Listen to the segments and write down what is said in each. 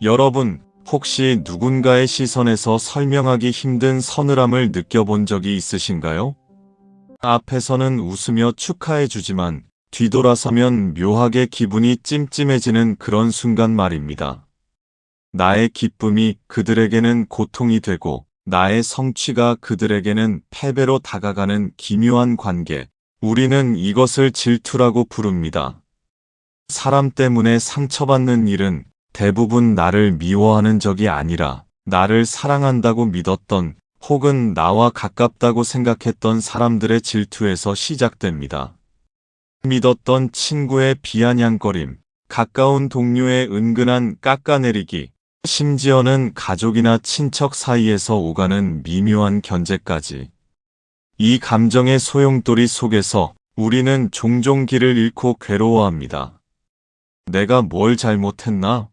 여러분, 혹시 누군가의 시선에서 설명하기 힘든 서늘함을 느껴본 적이 있으신가요? 앞에서는 웃으며 축하해주지만 뒤돌아서면 묘하게 기분이 찜찜해지는 그런 순간 말입니다. 나의 기쁨이 그들에게는 고통이 되고 나의 성취가 그들에게는 패배로 다가가는 기묘한 관계. 우리는 이것을 질투라고 부릅니다. 사람 때문에 상처받는 일은 대부분 나를 미워하는 적이 아니라 나를 사랑한다고 믿었던 혹은 나와 가깝다고 생각했던 사람들의 질투에서 시작됩니다. 믿었던 친구의 비아냥거림, 가까운 동료의 은근한 깎아내리기, 심지어는 가족이나 친척 사이에서 오가는 미묘한 견제까지. 이 감정의 소용돌이 속에서 우리는 종종 길을 잃고 괴로워합니다. 내가 뭘 잘못했나?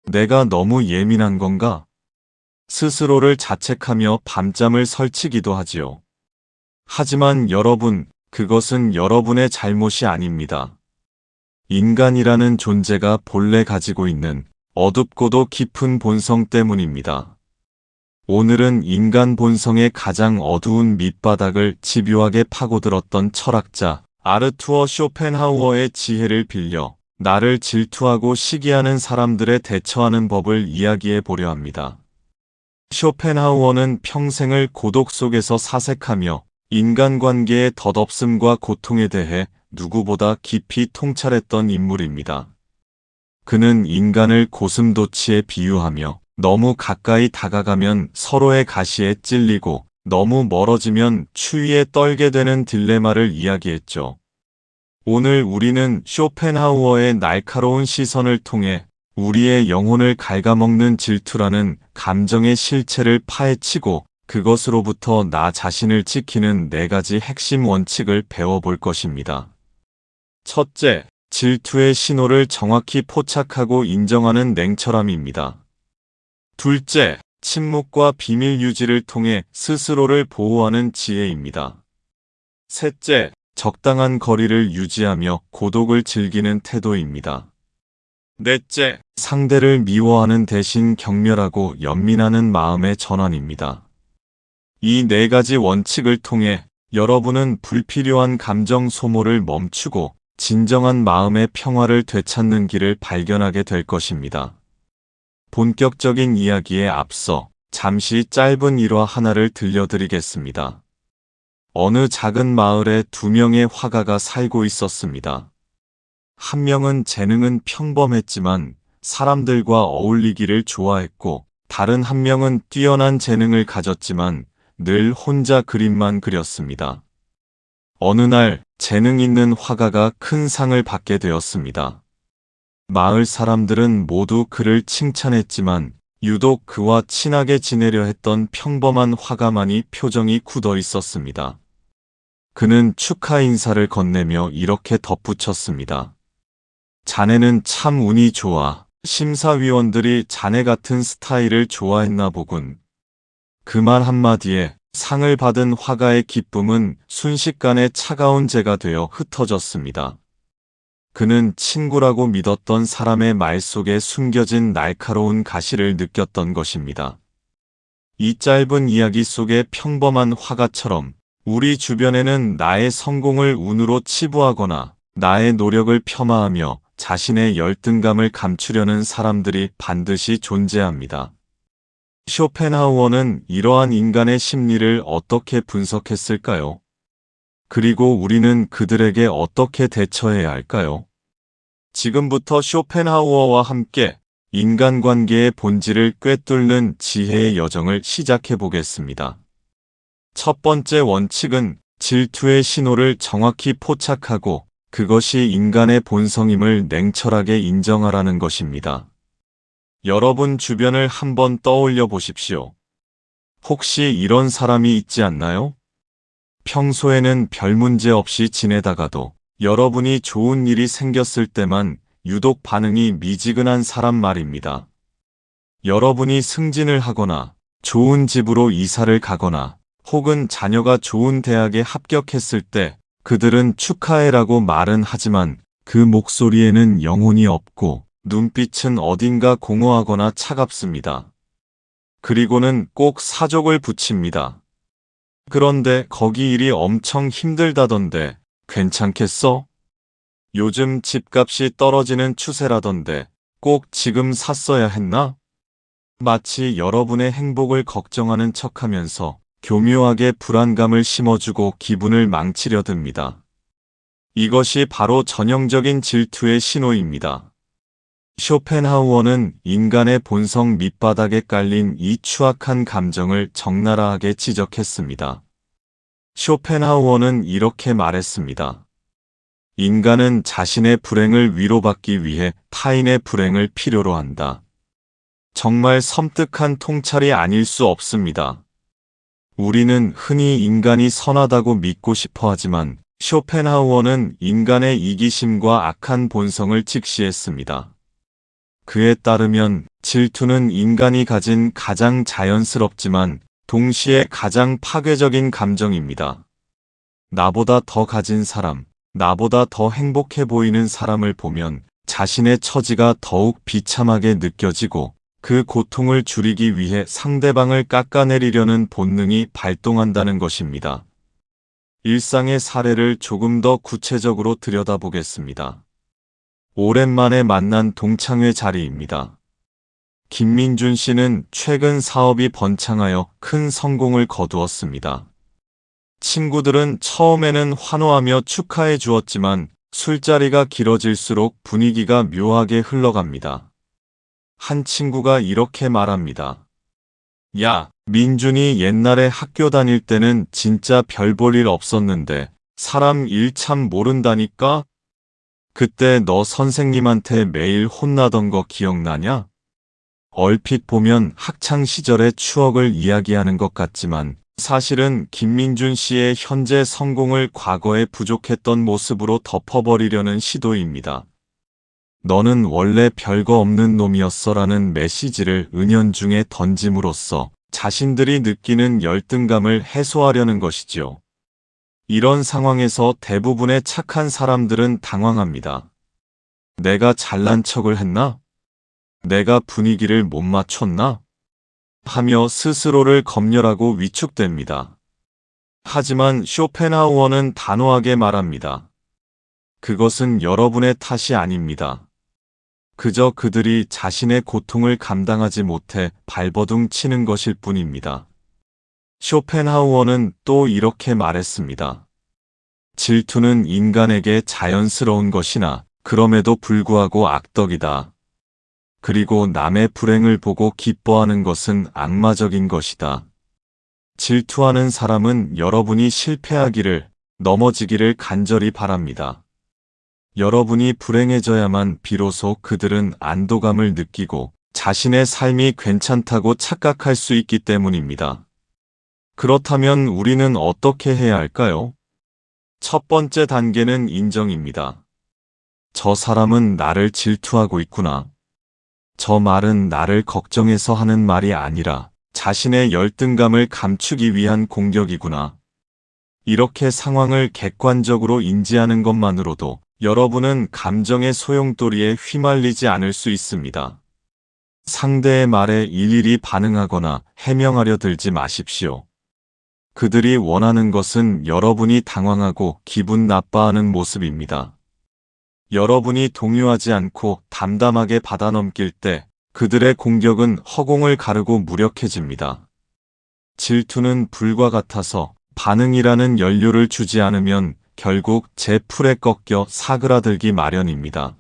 내가 너무 예민한 건가? 스스로를 자책하며 밤잠을 설치기도 하지요. 하지만 여러분, 그것은 여러분의 잘못이 아닙니다. 인간이라는 존재가 본래 가지고 있는 어둡고도 깊은 본성 때문입니다. 오늘은 인간 본성의 가장 어두운 밑바닥을 집요하게 파고들었던 철학자 아르투어 쇼펜하우어의 지혜를 빌려 나를 질투하고 시기하는 사람들에 대처하는 법을 이야기해 보려 합니다. 쇼펜하우어는 평생을 고독 속에서 사색하며 인간관계의 덧없음과 고통에 대해 누구보다 깊이 통찰했던 인물입니다. 그는 인간을 고슴도치에 비유하며 너무 가까이 다가가면 서로의 가시에 찔리고 너무 멀어지면 추위에 떨게 되는 딜레마를 이야기했죠. 오늘 우리는 쇼펜하우어의 날카로운 시선을 통해 우리의 영혼을 갉아먹는 질투라는 감정의 실체를 파헤치고 그것으로부터 나 자신을 지키는 4가지 핵심 원칙을 배워볼 것입니다. 첫째, 질투의 신호를 정확히 포착하고 인정하는 냉철함입니다. 둘째, 침묵과 비밀 유지를 통해 스스로를 보호하는 지혜입니다. 셋째, 적당한 거리를 유지하며 고독을 즐기는 태도입니다. 넷째, 상대를 미워하는 대신 격렬하고 연민하는 마음의 전환입니다. 이 4가지 원칙을 통해 여러분은 불필요한 감정 소모를 멈추고 진정한 마음의 평화를 되찾는 길을 발견하게 될 것입니다. 본격적인 이야기에 앞서 잠시 짧은 일화 하나를 들려드리겠습니다. 어느 작은 마을에 2명의 화가가 살고 있었습니다. 한 명은 재능은 평범했지만 사람들과 어울리기를 좋아했고 다른 한 명은 뛰어난 재능을 가졌지만 늘 혼자 그림만 그렸습니다. 어느 날 재능 있는 화가가 큰 상을 받게 되었습니다. 마을 사람들은 모두 그를 칭찬했지만 유독 그와 친하게 지내려 했던 평범한 화가만이 표정이 굳어 있었습니다. 그는 축하 인사를 건네며 이렇게 덧붙였습니다. 자네는 참 운이 좋아. 심사위원들이 자네 같은 스타일을 좋아했나 보군. 그 말 한마디에 상을 받은 화가의 기쁨은 순식간에 차가운 재가 되어 흩어졌습니다. 그는 친구라고 믿었던 사람의 말 속에 숨겨진 날카로운 가시를 느꼈던 것입니다. 이 짧은 이야기 속의 평범한 화가처럼 우리 주변에는 나의 성공을 운으로 치부하거나 나의 노력을 폄하하며 자신의 열등감을 감추려는 사람들이 반드시 존재합니다. 쇼펜하우어는 이러한 인간의 심리를 어떻게 분석했을까요? 그리고 우리는 그들에게 어떻게 대처해야 할까요? 지금부터 쇼펜하우어와 함께 인간관계의 본질을 꿰뚫는 지혜의 여정을 시작해 보겠습니다. 첫 번째 원칙은 질투의 신호를 정확히 포착하고 그것이 인간의 본성임을 냉철하게 인정하라는 것입니다. 여러분 주변을 한번 떠올려 보십시오. 혹시 이런 사람이 있지 않나요? 평소에는 별 문제 없이 지내다가도 여러분이 좋은 일이 생겼을 때만 유독 반응이 미지근한 사람 말입니다. 여러분이 승진을 하거나 좋은 집으로 이사를 가거나 혹은 자녀가 좋은 대학에 합격했을 때 그들은 축하해라고 말은 하지만 그 목소리에는 영혼이 없고 눈빛은 어딘가 공허하거나 차갑습니다. 그리고는 꼭 사족을 붙입니다. 그런데 거기 일이 엄청 힘들다던데 괜찮겠어? 요즘 집값이 떨어지는 추세라던데 꼭 지금 샀어야 했나? 마치 여러분의 행복을 걱정하는 척하면서 교묘하게 불안감을 심어주고 기분을 망치려 듭니다. 이것이 바로 전형적인 질투의 신호입니다. 쇼펜하우어는 인간의 본성 밑바닥에 깔린 이 추악한 감정을 적나라하게 지적했습니다. 쇼펜하우어는 이렇게 말했습니다. 인간은 자신의 불행을 위로받기 위해 타인의 불행을 필요로 한다. 정말 섬뜩한 통찰이 아닐 수 없습니다. 우리는 흔히 인간이 선하다고 믿고 싶어 하지만 쇼펜하우어는 인간의 이기심과 악한 본성을 직시했습니다. 그에 따르면 질투는 인간이 가진 가장 자연스럽지만 동시에 가장 파괴적인 감정입니다. 나보다 더 가진 사람, 나보다 더 행복해 보이는 사람을 보면 자신의 처지가 더욱 비참하게 느껴지고 그 고통을 줄이기 위해 상대방을 깎아내리려는 본능이 발동한다는 것입니다. 일상의 사례를 조금 더 구체적으로 들여다보겠습니다. 오랜만에 만난 동창회 자리입니다. 김민준 씨는 최근 사업이 번창하여 큰 성공을 거두었습니다. 친구들은 처음에는 환호하며 축하해 주었지만 술자리가 길어질수록 분위기가 묘하게 흘러갑니다. 한 친구가 이렇게 말합니다. 야, 민준이 옛날에 학교 다닐 때는 진짜 별 볼 일 없었는데 사람 일 참 모른다니까? 그때 너 선생님한테 매일 혼나던 거 기억나냐? 얼핏 보면 학창 시절의 추억을 이야기하는 것 같지만 사실은 김민준 씨의 현재 성공을 과거에 부족했던 모습으로 덮어버리려는 시도입니다. 너는 원래 별거 없는 놈이었어라는 메시지를 은연중에 던짐으로써 자신들이 느끼는 열등감을 해소하려는 것이지요. 이런 상황에서 대부분의 착한 사람들은 당황합니다. 내가 잘난 척을 했나? 내가 분위기를 못 맞췄나? 하며 스스로를 검열하고 위축됩니다. 하지만 쇼펜하우어는 단호하게 말합니다. 그것은 여러분의 탓이 아닙니다. 그저 그들이 자신의 고통을 감당하지 못해 발버둥 치는 것일 뿐입니다. 쇼펜하우어는 또 이렇게 말했습니다. 질투는 인간에게 자연스러운 것이나 그럼에도 불구하고 악덕이다. 그리고 남의 불행을 보고 기뻐하는 것은 악마적인 것이다. 질투하는 사람은 여러분이 실패하기를, 넘어지기를 간절히 바랍니다. 여러분이 불행해져야만 비로소 그들은 안도감을 느끼고 자신의 삶이 괜찮다고 착각할 수 있기 때문입니다. 그렇다면 우리는 어떻게 해야 할까요? 첫 번째 단계는 인정입니다. 저 사람은 나를 질투하고 있구나. 저 말은 나를 걱정해서 하는 말이 아니라 자신의 열등감을 감추기 위한 공격이구나. 이렇게 상황을 객관적으로 인지하는 것만으로도 여러분은 감정의 소용돌이에 휘말리지 않을 수 있습니다. 상대의 말에 일일이 반응하거나 해명하려 들지 마십시오. 그들이 원하는 것은 여러분이 당황하고 기분 나빠하는 모습입니다. 여러분이 동요하지 않고 담담하게 받아넘길 때 그들의 공격은 허공을 가르고 무력해집니다. 질투는 불과 같아서 반응이라는 연료를 주지 않으면 결국 제 풀에 꺾여 사그라들기 마련입니다.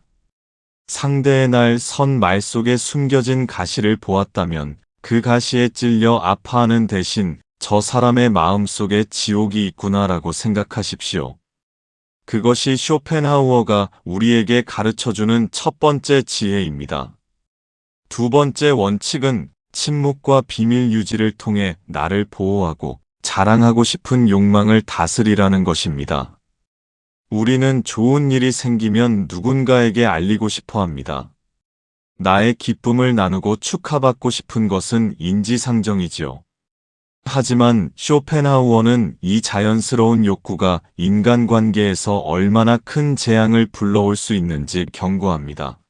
상대의 날 선 말 속에 숨겨진 가시를 보았다면 그 가시에 찔려 아파하는 대신 저 사람의 마음 속에 지옥이 있구나라고 생각하십시오. 그것이 쇼펜하우어가 우리에게 가르쳐주는 첫 번째 지혜입니다. 두 번째 원칙은 침묵과 비밀 유지를 통해 나를 보호하고 자랑하고 싶은 욕망을 다스리라는 것입니다. 우리는 좋은 일이 생기면 누군가에게 알리고 싶어 합니다. 나의 기쁨을 나누고 축하받고 싶은 것은 인지상정이지요. 하지만 쇼펜하우어는 이 자연스러운 욕구가 인간관계에서 얼마나 큰 재앙을 불러올 수 있는지 경고합니다.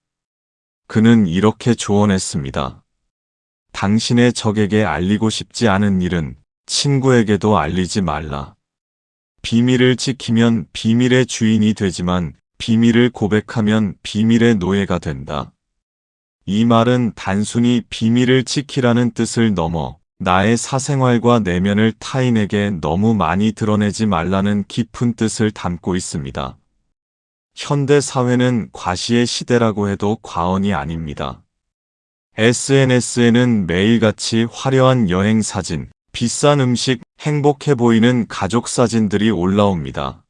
그는 이렇게 조언했습니다. 당신의 적에게 알리고 싶지 않은 일은 친구에게도 알리지 말라. 비밀을 지키면 비밀의 주인이 되지만 비밀을 고백하면 비밀의 노예가 된다. 이 말은 단순히 비밀을 지키라는 뜻을 넘어 나의 사생활과 내면을 타인에게 너무 많이 드러내지 말라는 깊은 뜻을 담고 있습니다. 현대 사회는 과시의 시대라고 해도 과언이 아닙니다. SNS에는 매일같이 화려한 여행 사진, 비싼 음식, 행복해 보이는 가족 사진들이 올라옵니다.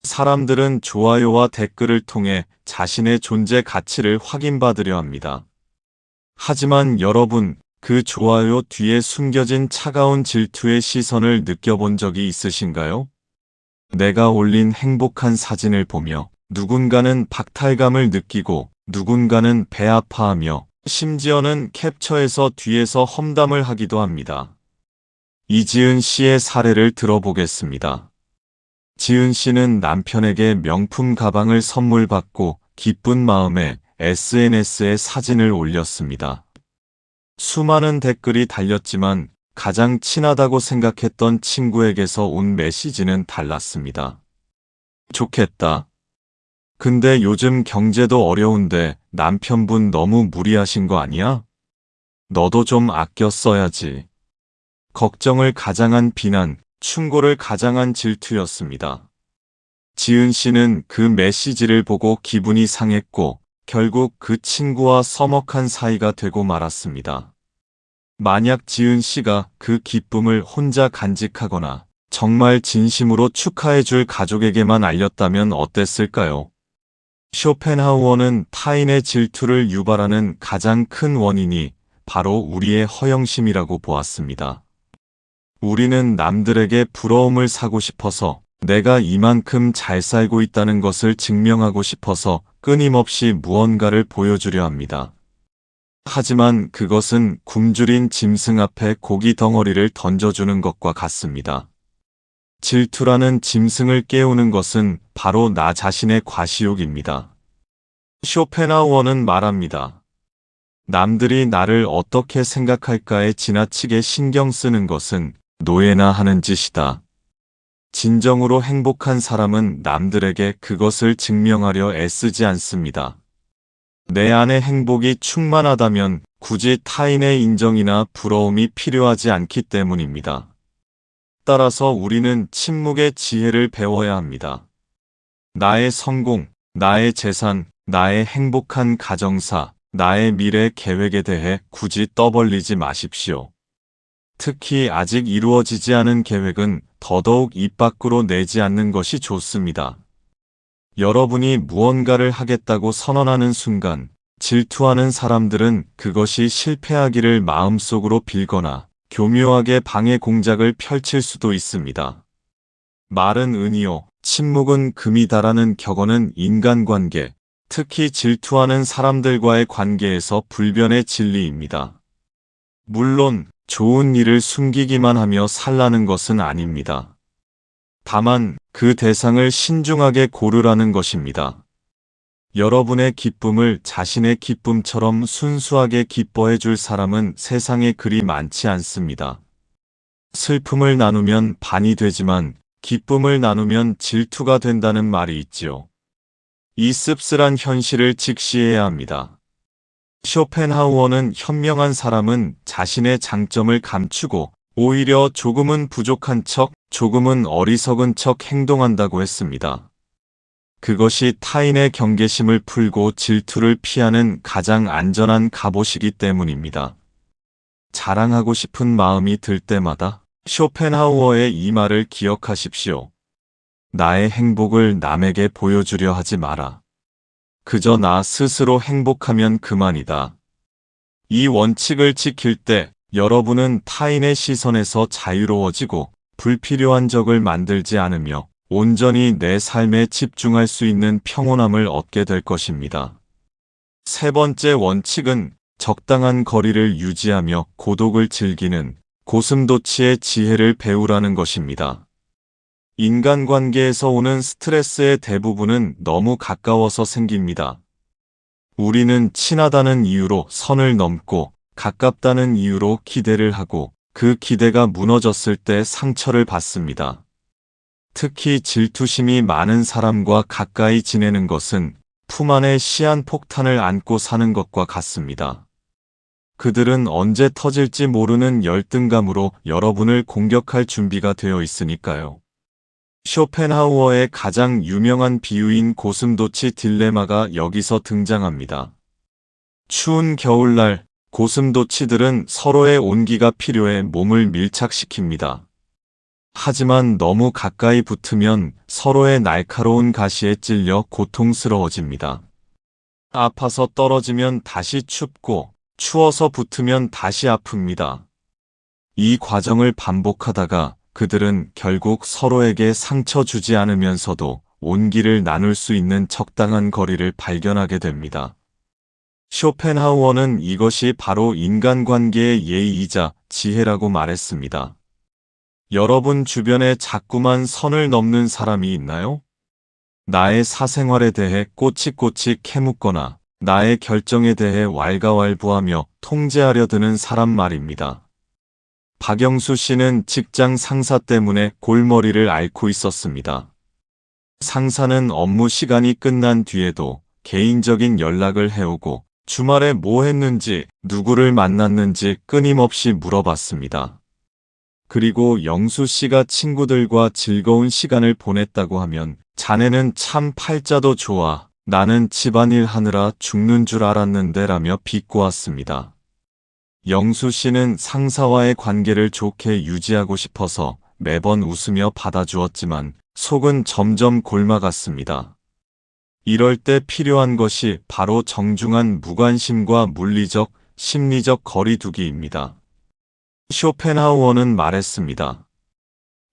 사람들은 좋아요와 댓글을 통해 자신의 존재 가치를 확인받으려 합니다. 하지만 여러분, 그 좋아요 뒤에 숨겨진 차가운 질투의 시선을 느껴본 적이 있으신가요? 내가 올린 행복한 사진을 보며 누군가는 박탈감을 느끼고 누군가는 배 아파하며 심지어는 캡처해서 뒤에서 험담을 하기도 합니다. 이지은 씨의 사례를 들어보겠습니다. 지은 씨는 남편에게 명품 가방을 선물 받고 기쁜 마음에 SNS에 사진을 올렸습니다. 수많은 댓글이 달렸지만 가장 친하다고 생각했던 친구에게서 온 메시지는 달랐습니다. 좋겠다. 근데 요즘 경제도 어려운데 남편분 너무 무리하신 거 아니야? 너도 좀 아껴 써야지. 걱정을 가장한 비난, 충고를 가장한 질투였습니다. 지은 씨는 그 메시지를 보고 기분이 상했고 결국 그 친구와 서먹한 사이가 되고 말았습니다. 만약 지은 씨가 그 기쁨을 혼자 간직하거나 정말 진심으로 축하해줄 가족에게만 알렸다면 어땠을까요? 쇼펜하우어는 타인의 질투를 유발하는 가장 큰 원인이 바로 우리의 허영심이라고 보았습니다. 우리는 남들에게 부러움을 사고 싶어서, 내가 이만큼 잘 살고 있다는 것을 증명하고 싶어서 끊임없이 무언가를 보여주려 합니다. 하지만 그것은 굶주린 짐승 앞에 고기 덩어리를 던져주는 것과 같습니다. 질투라는 짐승을 깨우는 것은 바로 나 자신의 과시욕입니다. 쇼펜하우어는 말합니다. 남들이 나를 어떻게 생각할까에 지나치게 신경 쓰는 것은 노예나 하는 짓이다. 진정으로 행복한 사람은 남들에게 그것을 증명하려 애쓰지 않습니다. 내 안의 행복이 충만하다면 굳이 타인의 인정이나 부러움이 필요하지 않기 때문입니다. 따라서 우리는 침묵의 지혜를 배워야 합니다. 나의 성공, 나의 재산, 나의 행복한 가정사, 나의 미래 계획에 대해 굳이 떠벌리지 마십시오. 특히 아직 이루어지지 않은 계획은 더더욱 입 밖으로 내지 않는 것이 좋습니다. 여러분이 무언가를 하겠다고 선언하는 순간 질투하는 사람들은 그것이 실패하기를 마음속으로 빌거나 교묘하게 방해 공작을 펼칠 수도 있습니다. 말은 은이요, 침묵은 금이다라는 격언은 인간관계, 특히 질투하는 사람들과의 관계에서 불변의 진리입니다. 물론 좋은 일을 숨기기만 하며 살라는 것은 아닙니다. 다만 그 대상을 신중하게 고르라는 것입니다. 여러분의 기쁨을 자신의 기쁨처럼 순수하게 기뻐해 줄 사람은 세상에 그리 많지 않습니다. 슬픔을 나누면 반이 되지만 기쁨을 나누면 질투가 된다는 말이 있지요. 이 씁쓸한 현실을 직시해야 합니다. 쇼펜하우어는 현명한 사람은 자신의 장점을 감추고 오히려 조금은 부족한 척, 조금은 어리석은 척 행동한다고 했습니다. 그것이 타인의 경계심을 풀고 질투를 피하는 가장 안전한 갑옷이기 때문입니다. 자랑하고 싶은 마음이 들 때마다 쇼펜하우어의 이 말을 기억하십시오. 나의 행복을 남에게 보여주려 하지 마라. 그저 나 스스로 행복하면 그만이다. 이 원칙을 지킬 때 여러분은 타인의 시선에서 자유로워지고 불필요한 적을 만들지 않으며 온전히 내 삶에 집중할 수 있는 평온함을 얻게 될 것입니다. 세 번째 원칙은 적당한 거리를 유지하며 고독을 즐기는 고슴도치의 지혜를 배우라는 것입니다. 인간관계에서 오는 스트레스의 대부분은 너무 가까워서 생깁니다. 우리는 친하다는 이유로 선을 넘고 가깝다는 이유로 기대를 하고 그 기대가 무너졌을 때 상처를 받습니다. 특히 질투심이 많은 사람과 가까이 지내는 것은 품 안에 시한폭탄을 안고 사는 것과 같습니다. 그들은 언제 터질지 모르는 열등감으로 여러분을 공격할 준비가 되어 있으니까요. 쇼펜하우어의 가장 유명한 비유인 고슴도치 딜레마가 여기서 등장합니다. 추운 겨울날 고슴도치들은 서로의 온기가 필요해 몸을 밀착시킵니다. 하지만 너무 가까이 붙으면 서로의 날카로운 가시에 찔려 고통스러워집니다. 아파서 떨어지면 다시 춥고 추워서 붙으면 다시 아픕니다. 이 과정을 반복하다가 그들은 결국 서로에게 상처 주지 않으면서도 온기를 나눌 수 있는 적당한 거리를 발견하게 됩니다. 쇼펜하우어는 이것이 바로 인간관계의 예의이자 지혜라고 말했습니다. 여러분 주변에 자꾸만 선을 넘는 사람이 있나요? 나의 사생활에 대해 꼬치꼬치 캐묻거나 나의 결정에 대해 왈가왈부하며 통제하려 드는 사람 말입니다. 박영수 씨는 직장 상사 때문에 골머리를 앓고 있었습니다. 상사는 업무 시간이 끝난 뒤에도 개인적인 연락을 해오고 주말에 뭐 했는지, 누구를 만났는지 끊임없이 물어봤습니다. 그리고 영수 씨가 친구들과 즐거운 시간을 보냈다고 하면 자네는 참 팔자도 좋아. 나는 집안일 하느라 죽는 줄 알았는데 라며 비꼬았습니다. 영수 씨는 상사와의 관계를 좋게 유지하고 싶어서 매번 웃으며 받아주었지만 속은 점점 골마갔습니다. 이럴 때 필요한 것이 바로 정중한 무관심과 물리적, 심리적 거리두기입니다. 쇼펜하우어는 말했습니다.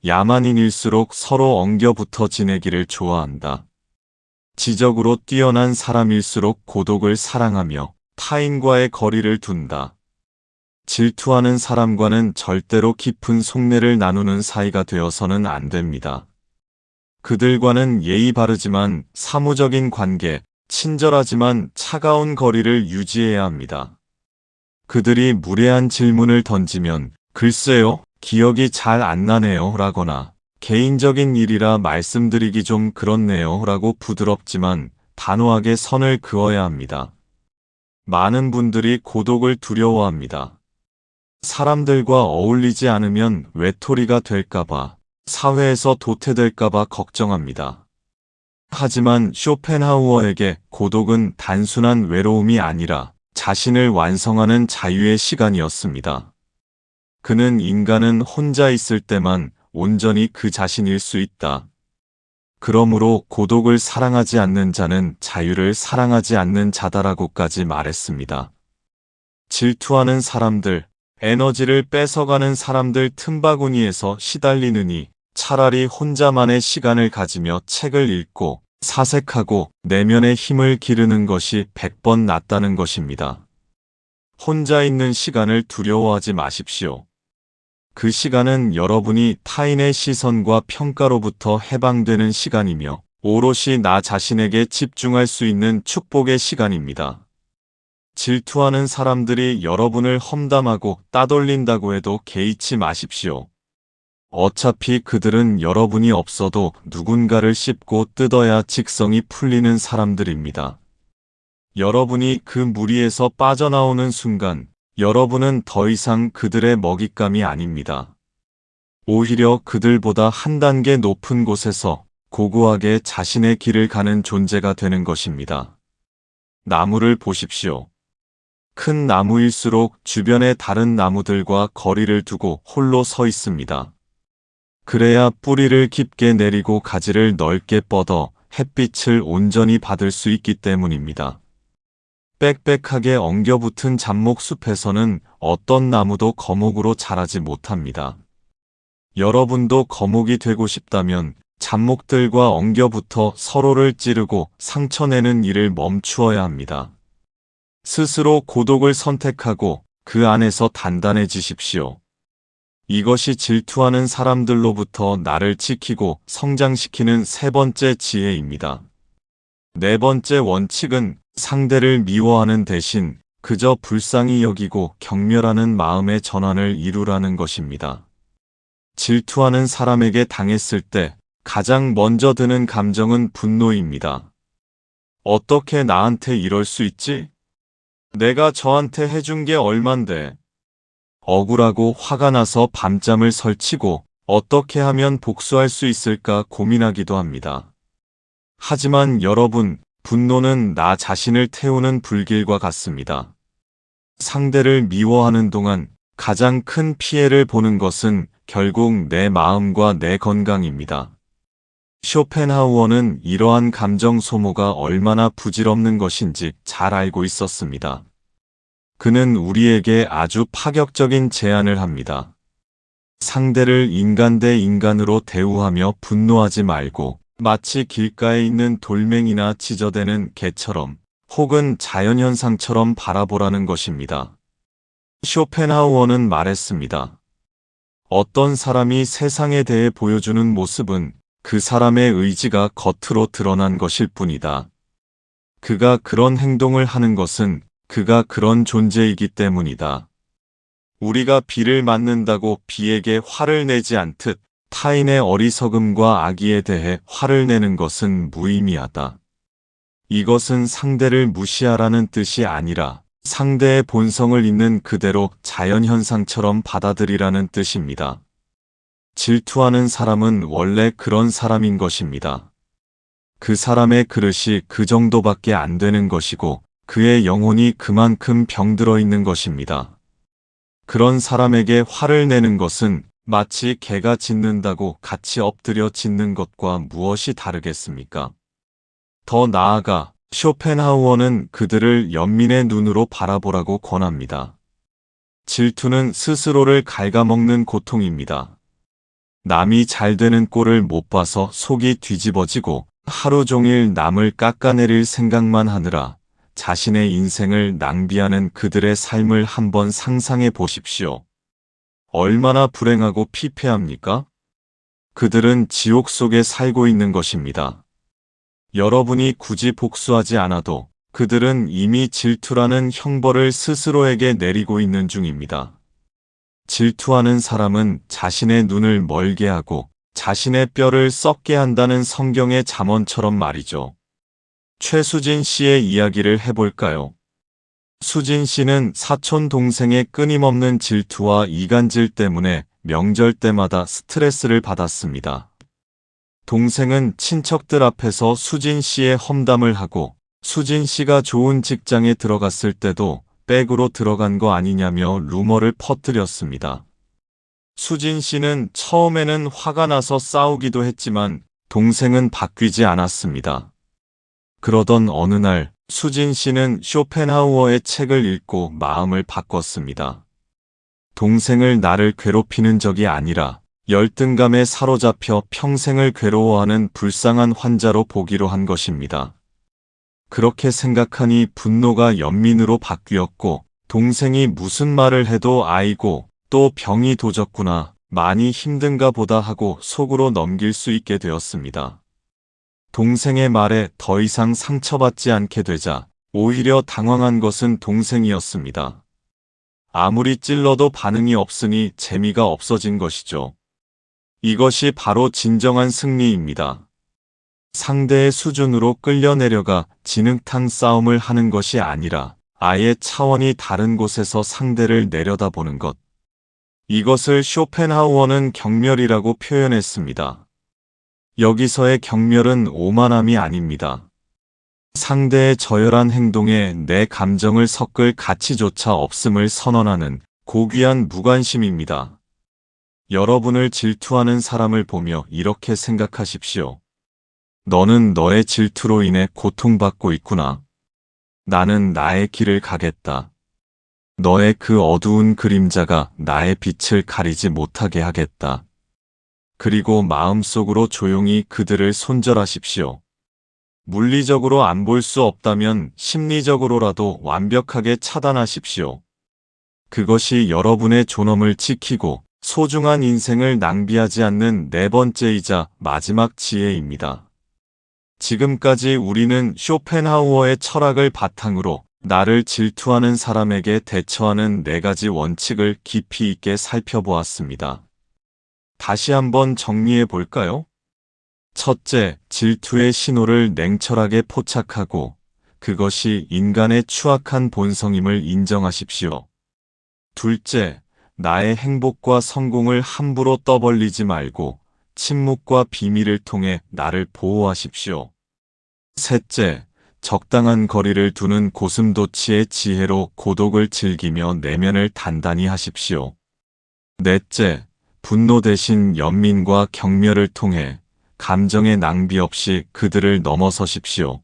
야만인일수록 서로 엉겨붙어 지내기를 좋아한다. 지적으로 뛰어난 사람일수록 고독을 사랑하며 타인과의 거리를 둔다. 질투하는 사람과는 절대로 깊은 속내를 나누는 사이가 되어서는 안 됩니다. 그들과는 예의 바르지만 사무적인 관계, 친절하지만 차가운 거리를 유지해야 합니다. 그들이 무례한 질문을 던지면 글쎄요, 기억이 잘 안 나네요 라거나 개인적인 일이라 말씀드리기 좀 그렇네요 라고 부드럽지만 단호하게 선을 그어야 합니다. 많은 분들이 고독을 두려워합니다. 사람들과 어울리지 않으면 외톨이가 될까봐, 사회에서 도태될까봐 걱정합니다. 하지만 쇼펜하우어에게 고독은 단순한 외로움이 아니라 자신을 완성하는 자유의 시간이었습니다. 그는 인간은 혼자 있을 때만 온전히 그 자신일 수 있다. 그러므로 고독을 사랑하지 않는 자는 자유를 사랑하지 않는 자다라고까지 말했습니다. 질투하는 사람들, 에너지를 뺏어가는 사람들 틈바구니에서 시달리느니 차라리 혼자만의 시간을 가지며 책을 읽고 사색하고 내면의 힘을 기르는 것이 100번 낫다는 것입니다. 혼자 있는 시간을 두려워하지 마십시오. 그 시간은 여러분이 타인의 시선과 평가로부터 해방되는 시간이며 오롯이 나 자신에게 집중할 수 있는 축복의 시간입니다. 질투하는 사람들이 여러분을 험담하고 따돌린다고 해도 개의치 마십시오. 어차피 그들은 여러분이 없어도 누군가를 씹고 뜯어야 직성이 풀리는 사람들입니다. 여러분이 그 무리에서 빠져나오는 순간 여러분은 더 이상 그들의 먹잇감이 아닙니다. 오히려 그들보다 한 단계 높은 곳에서 고고하게 자신의 길을 가는 존재가 되는 것입니다. 나무를 보십시오. 큰 나무일수록 주변의 다른 나무들과 거리를 두고 홀로 서 있습니다. 그래야 뿌리를 깊게 내리고 가지를 넓게 뻗어 햇빛을 온전히 받을 수 있기 때문입니다. 빽빽하게 엉겨붙은 잡목숲에서는 어떤 나무도 거목으로 자라지 못합니다. 여러분도 거목이 되고 싶다면 잡목들과 엉겨붙어 서로를 찌르고 상처내는 일을 멈추어야 합니다. 스스로 고독을 선택하고 그 안에서 단단해지십시오. 이것이 질투하는 사람들로부터 나를 지키고 성장시키는 세 번째 지혜입니다. 네 번째 원칙은 상대를 미워하는 대신 그저 불쌍히 여기고 경멸하는 마음의 전환을 이루라는 것입니다. 질투하는 사람에게 당했을 때 가장 먼저 드는 감정은 분노입니다. 어떻게 나한테 이럴 수 있지? 내가 저한테 해준 게 얼만데. 억울하고 화가 나서 밤잠을 설치고 어떻게 하면 복수할 수 있을까 고민하기도 합니다. 하지만 여러분, 분노는 나 자신을 태우는 불길과 같습니다. 상대를 미워하는 동안 가장 큰 피해를 보는 것은 결국 내 마음과 내 건강입니다. 쇼펜하우어는 이러한 감정 소모가 얼마나 부질없는 것인지 잘 알고 있었습니다. 그는 우리에게 아주 파격적인 제안을 합니다. 상대를 인간 대 인간으로 대우하며 분노하지 말고 마치 길가에 있는 돌멩이나 찢어대는 개처럼 혹은 자연현상처럼 바라보라는 것입니다. 쇼펜하우어는 말했습니다. 어떤 사람이 세상에 대해 보여주는 모습은 그 사람의 의지가 겉으로 드러난 것일 뿐이다. 그가 그런 행동을 하는 것은 그가 그런 존재이기 때문이다. 우리가 비를 맞는다고 비에게 화를 내지 않듯 타인의 어리석음과 악의에 대해 화를 내는 것은 무의미하다. 이것은 상대를 무시하라는 뜻이 아니라 상대의 본성을 있는 그대로 자연현상처럼 받아들이라는 뜻입니다. 질투하는 사람은 원래 그런 사람인 것입니다. 그 사람의 그릇이 그 정도밖에 안 되는 것이고 그의 영혼이 그만큼 병들어 있는 것입니다. 그런 사람에게 화를 내는 것은 마치 개가 짖는다고 같이 엎드려 짖는 것과 무엇이 다르겠습니까? 더 나아가 쇼펜하우어는 그들을 연민의 눈으로 바라보라고 권합니다. 질투는 스스로를 갉아먹는 고통입니다. 남이 잘 되는 꼴을 못 봐서 속이 뒤집어지고 하루 종일 남을 깎아내릴 생각만 하느라 자신의 인생을 낭비하는 그들의 삶을 한번 상상해 보십시오. 얼마나 불행하고 피폐합니까? 그들은 지옥 속에 살고 있는 것입니다. 여러분이 굳이 복수하지 않아도 그들은 이미 질투라는 형벌을 스스로에게 내리고 있는 중입니다. 질투하는 사람은 자신의 눈을 멀게 하고 자신의 뼈를 썩게 한다는 성경의 잠언처럼 말이죠. 최수진 씨의 이야기를 해볼까요? 수진 씨는 사촌 동생의 끊임없는 질투와 이간질 때문에 명절 때마다 스트레스를 받았습니다. 동생은 친척들 앞에서 수진 씨의 험담을 하고 수진 씨가 좋은 직장에 들어갔을 때도 백으로 들어간 거 아니냐며 루머를 퍼뜨렸습니다. 수진 씨는 처음에는 화가 나서 싸우기도 했지만 동생은 바뀌지 않았습니다. 그러던 어느 날 수진 씨는 쇼펜하우어의 책을 읽고 마음을 바꿨습니다. 동생을 나를 괴롭히는 적이 아니라 열등감에 사로잡혀 평생을 괴로워하는 불쌍한 환자로 보기로 한 것입니다. 그렇게 생각하니 분노가 연민으로 바뀌었고 동생이 무슨 말을 해도 아이고 또 병이 도졌구나 많이 힘든가 보다 하고 속으로 넘길 수 있게 되었습니다. 동생의 말에 더 이상 상처받지 않게 되자 오히려 당황한 것은 동생이었습니다. 아무리 찔러도 반응이 없으니 재미가 없어진 것이죠. 이것이 바로 진정한 승리입니다. 상대의 수준으로 끌려 내려가 진흙탕 싸움을 하는 것이 아니라 아예 차원이 다른 곳에서 상대를 내려다보는 것. 이것을 쇼펜하우어는 경멸이라고 표현했습니다. 여기서의 경멸은 오만함이 아닙니다. 상대의 저열한 행동에 내 감정을 섞을 가치조차 없음을 선언하는 고귀한 무관심입니다. 여러분을 질투하는 사람을 보며 이렇게 생각하십시오. 너는 너의 질투로 인해 고통받고 있구나. 나는 나의 길을 가겠다. 너의 그 어두운 그림자가 나의 빛을 가리지 못하게 하겠다. 그리고 마음속으로 조용히 그들을 손절하십시오. 물리적으로 안 볼 수 없다면 심리적으로라도 완벽하게 차단하십시오. 그것이 여러분의 존엄을 지키고 소중한 인생을 낭비하지 않는 네 번째이자 마지막 지혜입니다. 지금까지 우리는 쇼펜하우어의 철학을 바탕으로 나를 질투하는 사람에게 대처하는 4가지 원칙을 깊이 있게 살펴보았습니다. 다시 한번 정리해 볼까요? 첫째, 질투의 신호를 냉철하게 포착하고 그것이 인간의 추악한 본성임을 인정하십시오. 둘째, 나의 행복과 성공을 함부로 떠벌리지 말고 침묵과 비밀을 통해 나를 보호하십시오. 셋째, 적당한 거리를 두는 고슴도치의 지혜로 고독을 즐기며 내면을 단단히 하십시오. 넷째, 분노 대신 연민과 격려를 통해 감정의 낭비 없이 그들을 넘어서십시오.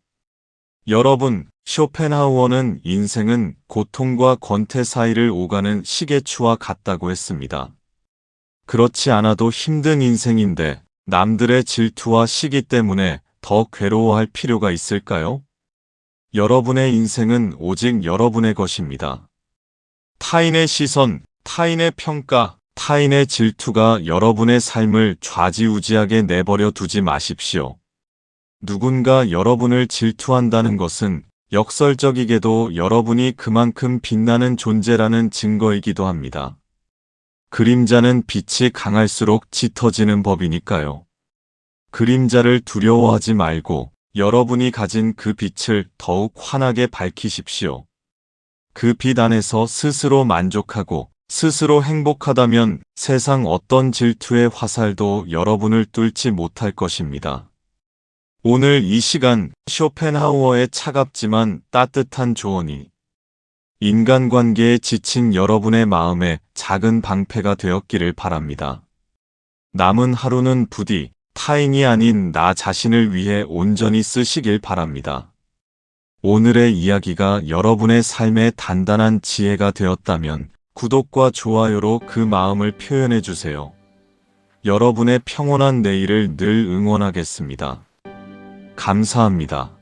여러분, 쇼펜하우어는 인생은 고통과 권태 사이를 오가는 시계추와 같다고 했습니다. 그렇지 않아도 힘든 인생인데 남들의 질투와 시기 때문에 더 괴로워할 필요가 있을까요? 여러분의 인생은 오직 여러분의 것입니다. 타인의 시선, 타인의 평가, 타인의 질투가 여러분의 삶을 좌지우지하게 내버려 두지 마십시오. 누군가 여러분을 질투한다는 것은 역설적이게도 여러분이 그만큼 빛나는 존재라는 증거이기도 합니다. 그림자는 빛이 강할수록 짙어지는 법이니까요. 그림자를 두려워하지 말고 여러분이 가진 그 빛을 더욱 환하게 밝히십시오. 그 빛 안에서 스스로 만족하고 스스로 행복하다면 세상 어떤 질투의 화살도 여러분을 뚫지 못할 것입니다. 오늘 이 시간 쇼펜하우어의 차갑지만 따뜻한 조언이 인간관계에 지친 여러분의 마음에 작은 방패가 되었기를 바랍니다. 남은 하루는 부디 타인이 아닌 나 자신을 위해 온전히 쓰시길 바랍니다. 오늘의 이야기가 여러분의 삶에 단단한 지혜가 되었다면 구독과 좋아요로 그 마음을 표현해 주세요. 여러분의 평온한 내일을 늘 응원하겠습니다. 감사합니다.